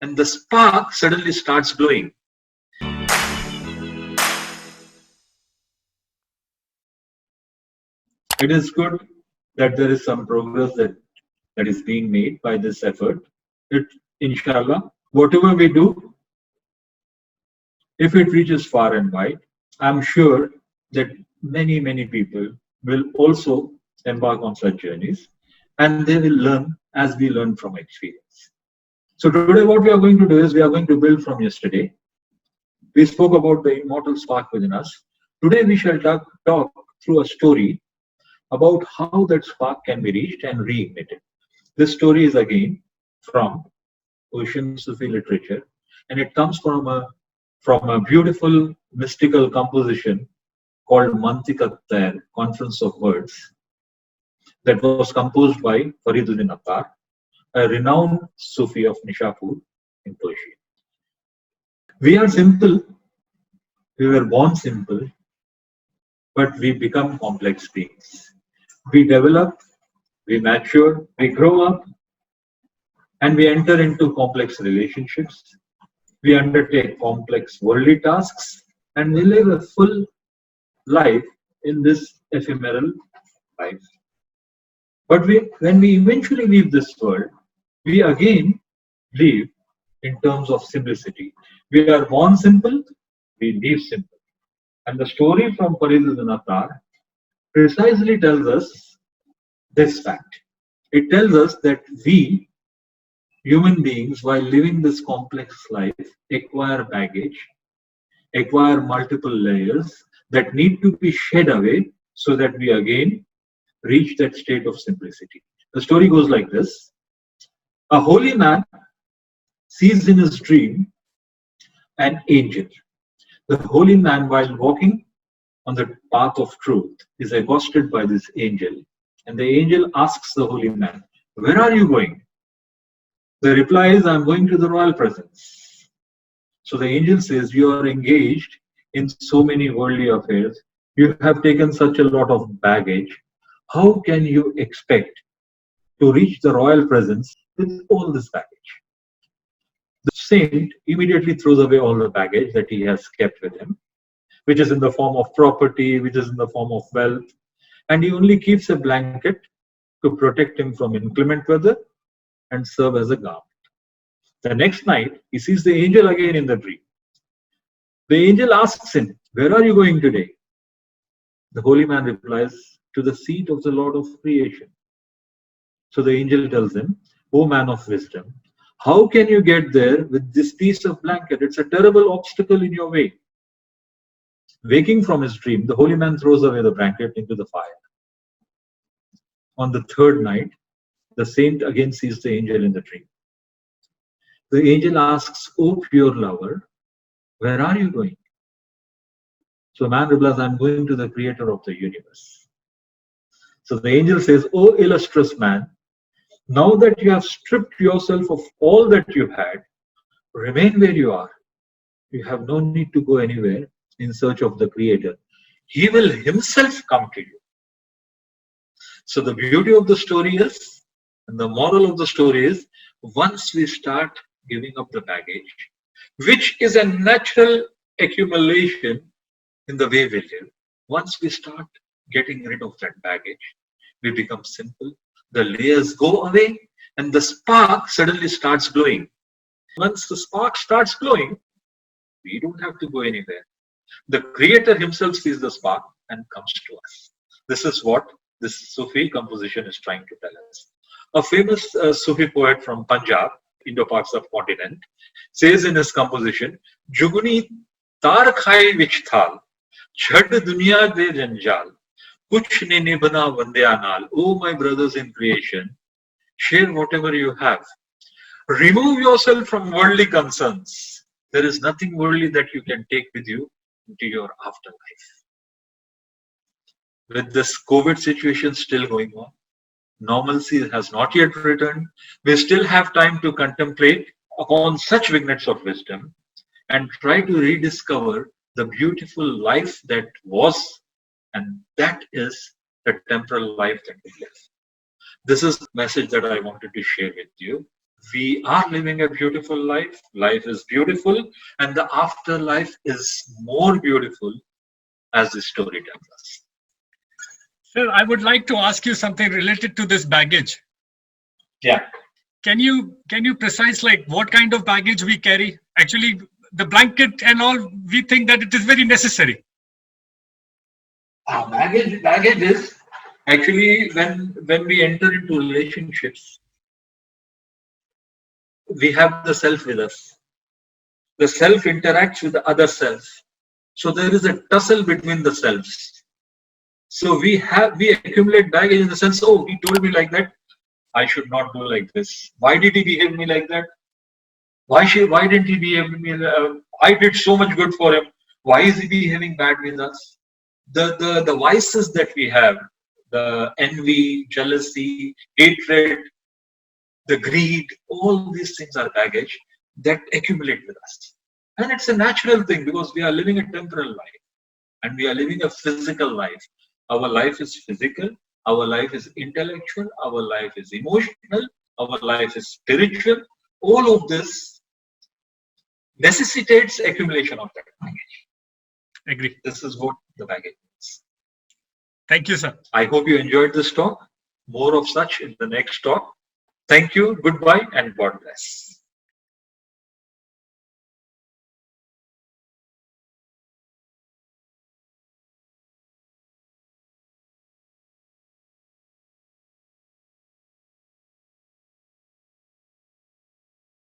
and the spark suddenly starts glowing. It is good that there is some progress that is being made by this effort. It, inshallah, whatever we do, if it reaches far and wide, I'm sure that many people will also embark on such journeys and they will learn as we learn from experience. So, today, what we are going to do is we are going to build from yesterday. We spoke about the immortal spark within us. Today, we shall talk through a story about how that spark can be reached and reignited. This story is again from Ocean Sufi literature, and it comes from a beautiful mystical composition called Mantiq at Conference of Words, that was composed by Fariduddin Attar, a renowned Sufi of Nishapur in Persia. We are simple, we were born simple, but we become complex beings. We develop, we mature, we grow up, and we enter into complex relationships. We undertake complex worldly tasks, and we live a full life in this ephemeral life. But when we eventually leave this world, we again live in terms of simplicity. We are born simple, we live simple. And the story from Fariduddin Attar precisely tells us this fact. It tells us that we, human beings, while living this complex life, acquire baggage, acquire multiple layers that need to be shed away so that we again reach that state of simplicity. The story goes like this. A holy man sees in his dream an angel. The holy man, while walking on the path of truth, is accosted by this angel. And the angel asks the holy man, "Where are you going?" The reply is, "I'm going to the royal presence." So the angel says, "You are engaged in so many worldly affairs. You have taken such a lot of baggage. How can you expect to reach the royal presence with all this baggage?" The saint immediately throws away all the baggage that he has kept with him, which is in the form of property, which is in the form of wealth, and he only keeps a blanket to protect him from inclement weather and serve as a garment. The next night, he sees the angel again in the dream. The angel asks him, "Where are you going today?" The holy man replies, "To the seat of the Lord of creation." So the angel tells him, "O man of wisdom, how can you get there with this piece of blanket? It's a terrible obstacle in your way." Waking from his dream, the holy man throws away the blanket into the fire. On the third night, the saint again sees the angel in the dream. The angel asks, "O pure lover, where are you going?" So man replies, "I'm going to the creator of the universe." So the angel says, "O illustrious man, now that you have stripped yourself of all that you had, remain where you are. You have no need to go anywhere in search of the creator. He will himself come to you." So the beauty of the story is, and the moral of the story is, once we start giving up the baggage, which is a natural accumulation in the way we live, once we start getting rid of that baggage, we become simple, the layers go away, and the spark suddenly starts glowing. Once the spark starts glowing, we don't have to go anywhere. The creator himself sees the spark and comes to us. This is what this Sufi composition is trying to tell us. A famous Sufi poet from Punjab, Indo-Pak subcontinent, says in his composition, "Juguni tar khai vich thal, chhad duniya de janjal, kuch ne nibhana vandya naal." Oh, my brothers in creation, share whatever you have. Remove yourself from worldly concerns. There is nothing worldly that you can take with you into your afterlife. With this COVID situation still going on, normalcy has not yet returned. We still have time to contemplate upon such vignettes of wisdom and try to rediscover the beautiful life that was, and that is the temporal life that we live. This is the message that I wanted to share with you. We are living a beautiful life. Life is beautiful, and the afterlife is more beautiful, as the story tells us. Sir, I would like to ask you something related to this baggage. Yeah. Can you precise like what kind of baggage we carry? Actually, the blanket and all, we think that it is very necessary. Baggage is actually when we enter into relationships, we have the self with us. The self interacts with the other self. So there is a tussle between the selves. So we accumulate baggage in the sense, oh, he told me like that, I should not do like this. Why did he behave me like that? Why didn't he behave with me? I did so much good for him. Why is he behaving bad with us? The vices that we have, the envy, jealousy, hatred, the greed, all these things are baggage that accumulate with us. And it's a natural thing because we are living a temporal life and we are living a physical life. Our life is physical, our life is intellectual, our life is emotional, our life is spiritual. All of this necessitates accumulation of that baggage. Agree. This is what the baggage is. Thank you, sir. I hope you enjoyed this talk. More of such in the next talk. Thank you, goodbye, and God bless.